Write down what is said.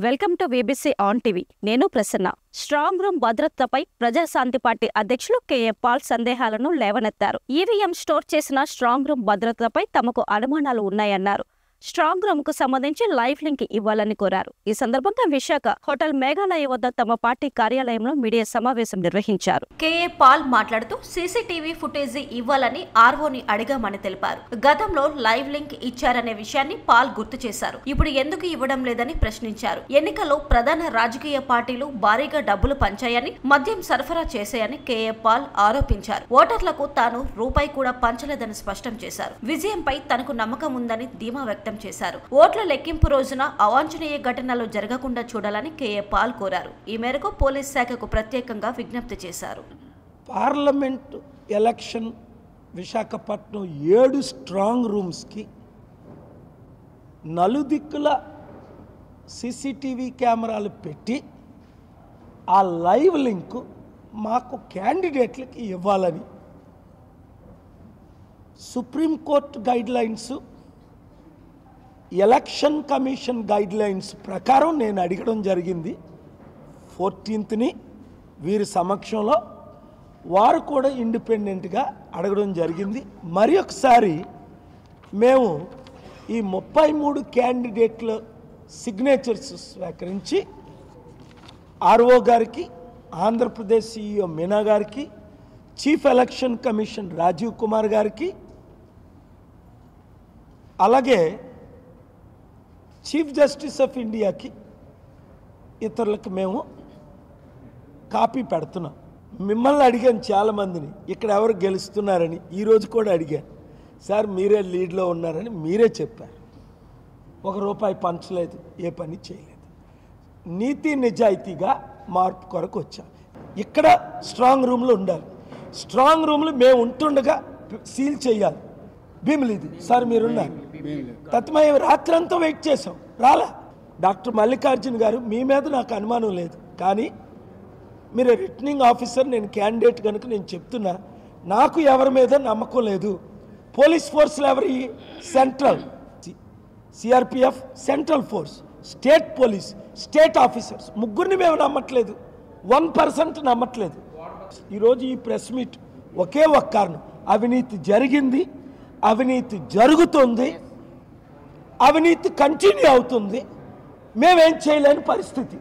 Welcome to VBC on TV. నేను Prasanna. Strong room భద్రతపై Praja Shanti party అధ్యక్షులు కేఏ పాల్ సందేహాలను లేవనెత్తారు. ఈవీఎం స్టోర్ చేసిన స్ట్రాంగ్ రూమ్ భద్రతపై తమకు అనుమానాలు ఉన్నాయన్నారు. స్ట్రాంగ్ రూమ్ కు సంబంధించి లైవ్ లింక్ ఇవ్వాలని కోరారు. ఈ సందర్భంగా విశాఖ హోటల్ మేఘాలయ వద్ద తమ పార్టీ కార్యాలయంలో మీడియా సమావేశం నిర్వహించారు. కేఏ పాల్ మాట్లాడుతూ సీసీటీవీ ఫుటేజీ ఇవ్వాలని ఆర్ఓని అడిగామని తెలిపారు. గతంలో లైవ్ లింక్ ఇచ్చారనే విషయాన్ని పాల్ గుర్తు చేశారు. ఇప్పుడు ఎందుకు ఇవ్వడం లేదని ప్రశ్నించారు. ఎన్నికల్లో ప్రధాన రాజకీయ పార్టీలు భారీగా డబ్బులు పంచాయని, మద్యం సరఫరా చేశాయని కేఏ పాల్ ఆరోపించారు. ఓటర్లకు తాను రూపాయి కూడా పంచలేదని స్పష్టం చేశారు. విజయంపై తనకు నమ్మకం ఉందని ధీమా వ్యక్తం చేశారు. ఓట్ల లెక్కింపు రోజున అవాంఛనీయ ఘటనలు జరగకుండా చూడాలని కేఏ పాల్ కోరారు. ఈ మేరకు పోలీస్ శాఖకు ప్రత్యేకంగా విజ్ఞప్తి చేశారు. పార్లమెంట్ ఎలక్షన్ విశాఖపట్నం 7 స్ట్రాంగ్ రూమ్స్కి నలుదిక్కుల సీసీటీవీ కెమెరాలు పెట్టి ఆ లైవ్ లింక్ మాకు క్యాండిడేట్లకి ఇవ్వాలని supreme court guidelines, election commission guidelines ప్రకారం నేను అడగడం జరిగింది. 14th వీరి సమక్షంలో వారు కూడా ఇండిపెండెంట్గా అడగడం జరిగింది. మరి ఒకసారి మేము ఈ 33 క్యాండిడేట్ల సిగ్నేచర్స్ స్వీకరించి ఆర్ఓ గారికి, ఆంధ్రప్రదేశ్ సీఈఓ మీనా గారికి, chief election commission Rajeev Kumar గారికి, అలాగే చీఫ్ జస్టిస్ ఆఫ్ ఇండియాకి, ఇతరులకు మేము కాపీ పెడుతున్నాం. మిమ్మల్ని అడిగాను చాలామందిని, ఇక్కడ ఎవరు గెలుస్తున్నారని. ఈరోజు కూడా అడిగాను, సార్ మీరే లీడ్లో ఉన్నారని మీరే చెప్పారు. 1 రూపాయి పంచలేదు, ఏ పని చేయలేదు. నీతి నిజాయితీగా మార్పు కొరకు వచ్చాం. ఇక్కడ స్ట్రాంగ్ రూమ్లో ఉండాలి. స్ట్రాంగ్ రూమ్లు మేము ఉంటుండగా సీల్ చేయాలి. భీమిలిది సార్ మీరున్నారు. తత్మయం రాత్రంతా వెయిట్ చేసాం, రాలా. డాక్టర్ మల్లికార్జున్ గారు, మీ మీద నాకు అనుమానం లేదు, కానీ మీరు రిటర్నింగ్ ఆఫీసర్, నేను క్యాండిడేట్ కనుక నేను చెప్తున్నా, నాకు ఎవరి మీద నమ్మకం లేదు. పోలీస్ ఫోర్స్లో ఎవరి, central CRPF, central force, state police, state officers, ముగ్గురిని మేము నమ్మట్లేదు. 1% నమ్మట్లేదు. ఈరోజు ఈ ప్రెస్ మీట్ ఒకే ఒక కారణం, అవినీతి జరిగింది, అవినీతి జరుగుతుంది, అవినీతి కంటిన్యూ అవుతుంది, మేమేం చేయలేని పరిస్థితి.